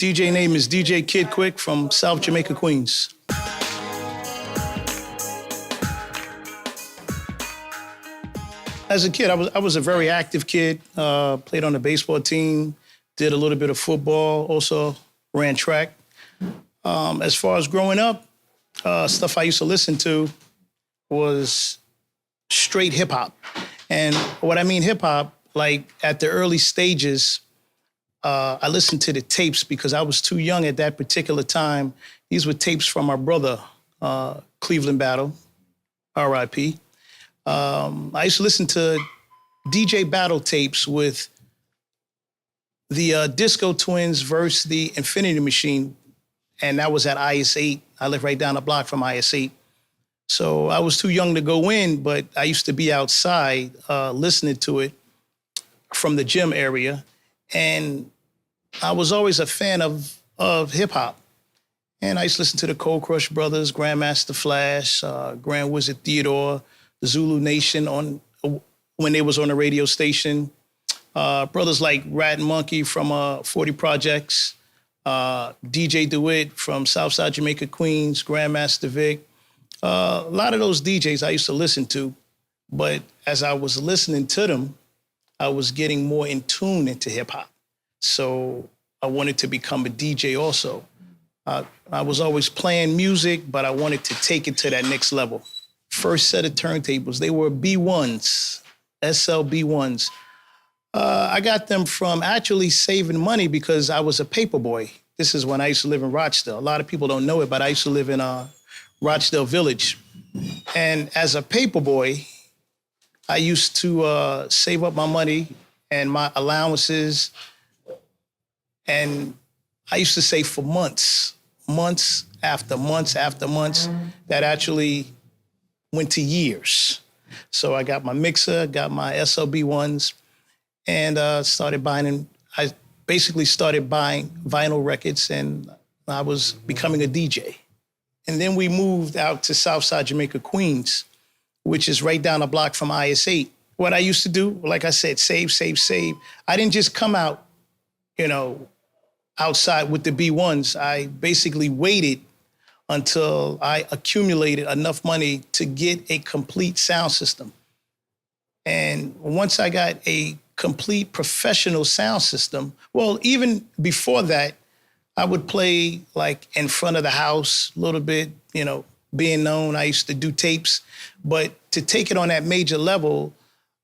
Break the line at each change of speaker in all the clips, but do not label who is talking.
DJ name is DJ Kid Quick from South Jamaica, Queens. As a kid, I was a very active kid. Played on the baseball team, did a little bit of football, also ran track. As far as growing up, stuff I used to listen to was straight hip hop. And what I mean hip hop, like at the early stages, I listened to the tapes because I was too young at that particular time. These were tapes from my brother, Cleveland Battle, R.I.P. I used to listen to DJ Battle tapes with the Disco Twins versus the Infinity Machine, and that was at IS-8. I lived right down the block from IS-8. So I was too young to go in, but I used to be outside listening to it from the gym area, and I was always a fan of hip-hop. And I used to listen to the Cold Crush Brothers, Grandmaster Flash, Grand Wizard Theodore, the Zulu Nation when they was on the radio station. Brothers like Rat and Monkey from 40 Projects, DJ DeWitt from Southside Jamaica, Queens, Grandmaster Vic. A lot of those DJs I used to listen to, but as I was listening to them, I was getting more in tune into hip hop. So I wanted to become a DJ also. I was always playing music, but I wanted to take it to that next level. First set of turntables, they were B1s, SL B1s. I got them from actually saving money because I was a paper boy. This is when I used to live in Rochdale. A lot of people don't know it, but I used to live in Rochdale Village. And as a paper boy, I used to save up my money and my allowances. And I used to save for months after months, that actually went to years. So I got my mixer, got my SLB1s, and started buying. I basically started buying vinyl records, and I was becoming a DJ. And then we moved out to Southside Jamaica, Queens, which is right down the block from IS-8. What I used to do, like I said, save. I didn't just come out, outside with the B1s. I basically waited until I accumulated enough money to get a complete sound system. And once I got a complete professional sound system, well, even before that, I would play like in front of the house a little bit, being known. I used to do tapes, but to take it on that major level,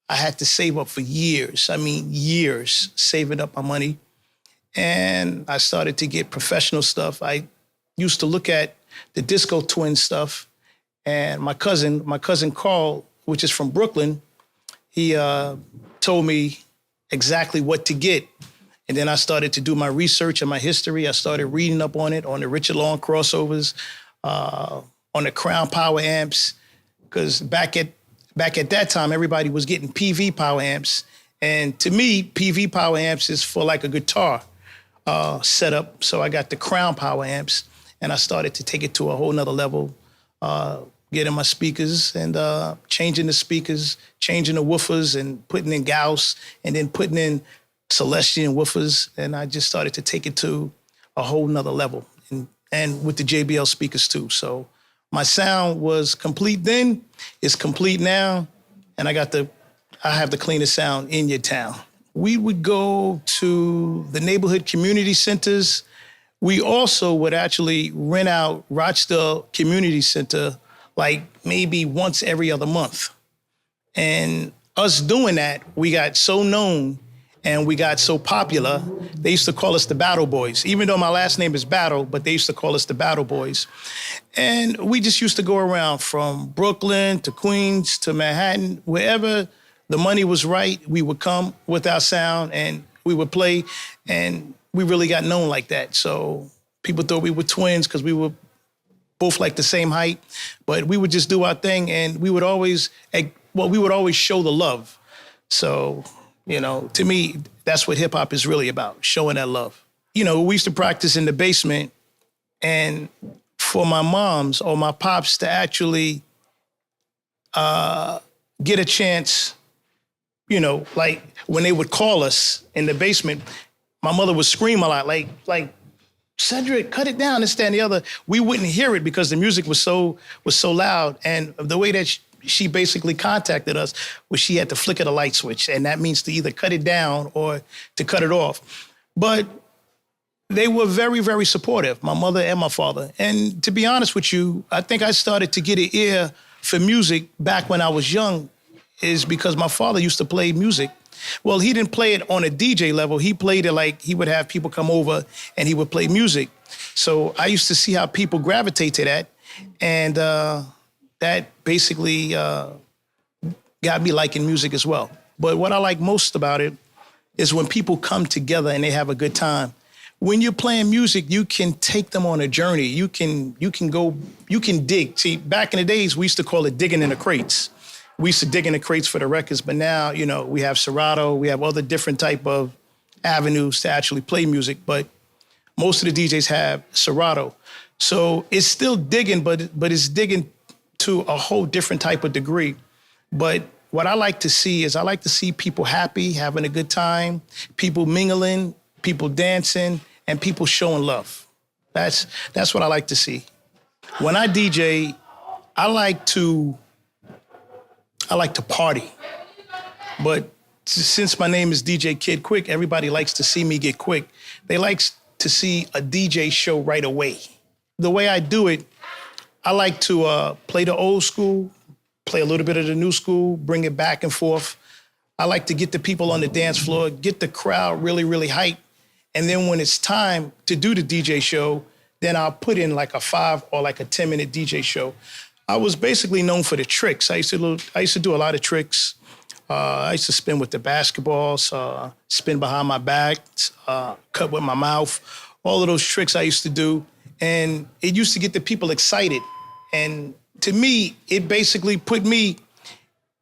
I had to save up for years. I mean, years saving up my money. And I started to get professional stuff. I used to look at the Disco Twins stuff, and my cousin Carl, which is from Brooklyn, he told me exactly what to get. And then I started to do my research and my history. I started reading up on it, on the Richard Long crossovers, on the Crown Power amps, because back at that time, everybody was getting PV power amps. And to me, PV power amps is for like a guitar setup. So I got the Crown Power amps, and I started to take it to a whole nother level, getting my speakers and changing the speakers, changing the woofers and putting in Gauss, and then putting in Celestion woofers. And I just started to take it to a whole nother level, and with the JBL speakers too. So my sound was complete then, it's complete now, and I have the cleanest sound in your town. We would go to the neighborhood community centers. We also would actually rent out Rochdale Community Center like maybe once every other month. And us doing that, we got so known and we got so popular, they used to call us the Battle Boys. Even though my last name is Battle, but they used to call us the Battle Boys. And we just used to go around from Brooklyn to Queens to Manhattan, wherever the money was right, we would come with our sound and we would play, and we really got known like that. So people thought we were twins because we were both like the same height, but we would just do our thing, and we would always show the love. So, to me, that's what hip hop is really about, showing that love. We used to practice in the basement, and for my moms or my pops to actually get a chance, like when they would call us in the basement, my mother would scream a lot, like Cedric, cut it down, this, that, and the other. We wouldn't hear it because the music was so loud. And the way that she basically contacted us was she had to flicker the light switch. And that means to either cut it down or to cut it off. But they were very, very supportive, my mother and my father. And to be honest with you, I think I started to get an ear for music back when I was young is because my father used to play music. Well, he didn't play it on a DJ level. He played it like he would have people come over and he would play music. So I used to see how people gravitate to that. And that basically got me liking music as well. But what I like most about it is when people come together and they have a good time. When you're playing music, you can take them on a journey. You can dig. See, back in the days, we used to call it digging in the crates. We used to dig in the crates for the records, but now, you know, we have Serato, we have other different type of avenues to actually play music, but most of the DJs have Serato. So it's still digging, but it's digging to a whole different type of degree. But what I like to see is I like to see people happy, having a good time, people mingling, people dancing, and people showing love. That's what I like to see. When I DJ, I like to party. But since my name is DJ Kid Quick, everybody likes to see me get quick. They like to see a DJ show right away. The way I do it, I like to play the old school, play a little bit of the new school, bring it back and forth. I like to get the people on the dance floor, get the crowd really, really hyped. And then when it's time to do the DJ show, then I'll put in like a 5 or like a 10-minute DJ show. I was basically known for the tricks. I used to do a lot of tricks. I used to spin with the basketballs, spin behind my back, cut with my mouth. All of those tricks I used to do. And it used to get the people excited. And to me, it basically put me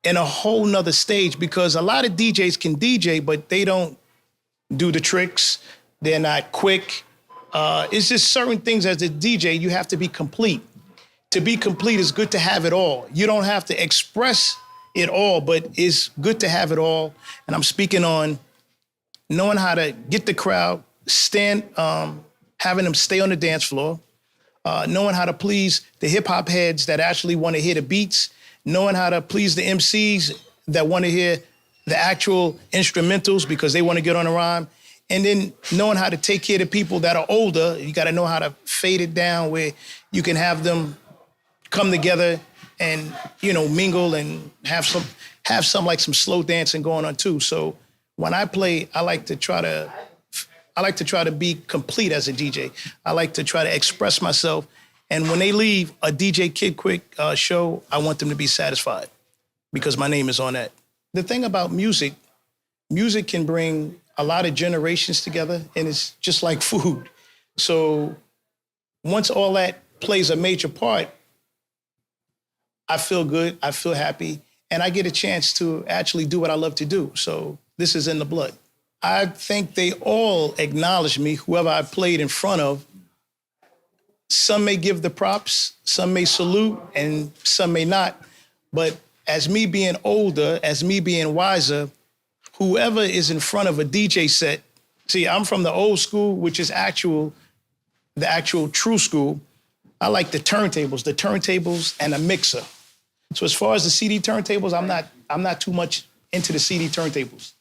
in a whole nother stage because a lot of DJs can DJ, but they don't do the tricks. They're not quick. It's just certain things as a DJ, you have to be complete. To be complete is good to have it all. You don't have to express it all, but it's good to have it all. And I'm speaking on knowing how to get the crowd, having them stay on the dance floor, knowing how to please the hip hop heads that actually want to hear the beats, knowing how to please the MCs that want to hear the actual instrumentals because they want to get on a rhyme. And then knowing how to take care of the people that are older, you got to know how to fade it down where you can have them come together and, you know, mingle and have some like some slow dancing going on too. So when I play, I like to try to be complete as a DJ. I like to try to express myself. And when they leave a DJ Kid Quick show, I want them to be satisfied because my name is on that. The thing about music can bring a lot of generations together, and it's just like food. So once all that plays a major part, I feel good, I feel happy, and I get a chance to actually do what I love to do. So this is in the blood. I think they all acknowledge me, whoever I played in front of. Some may give the props, some may salute, and some may not. But as me being older, as me being wiser, whoever is in front of a DJ set, see, I'm from the old school, which is the actual true school. I like the turntables and a mixer. So as far as the CD turntables, I'm not too much into the CD turntables.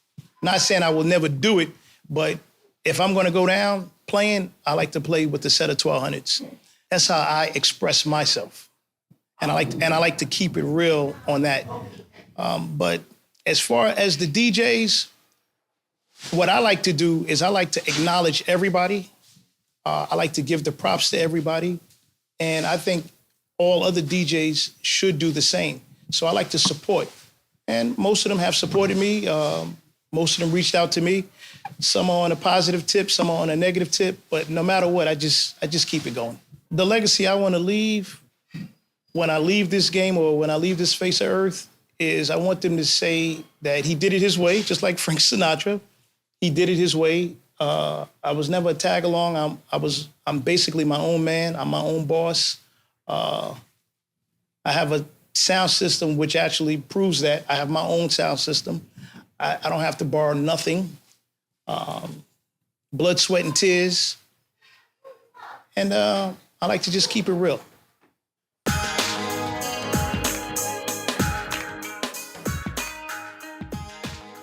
Not saying I will never do it, but if I'm gonna go down playing, I like to play with the set of 1200s. That's how I express myself. And I like to keep it real on that. But as far as the DJs, what I like to do is I like to acknowledge everybody. I like to give the props to everybody. And I think all other DJs should do the same. So I like to support. And most of them have supported me. Most of them reached out to me. Some are on a positive tip, some are on a negative tip. But no matter what, I just keep it going. The legacy I want to leave when I leave this game or when I leave this face of earth is I want them to say that he did it his way, just like Frank Sinatra. He did it his way. I was never a tag along. I'm basically my own man. I'm my own boss. I have a sound system which actually proves that. I have my own sound system. I don't have to borrow nothing. Blood, sweat, and tears. And I like to just keep it real.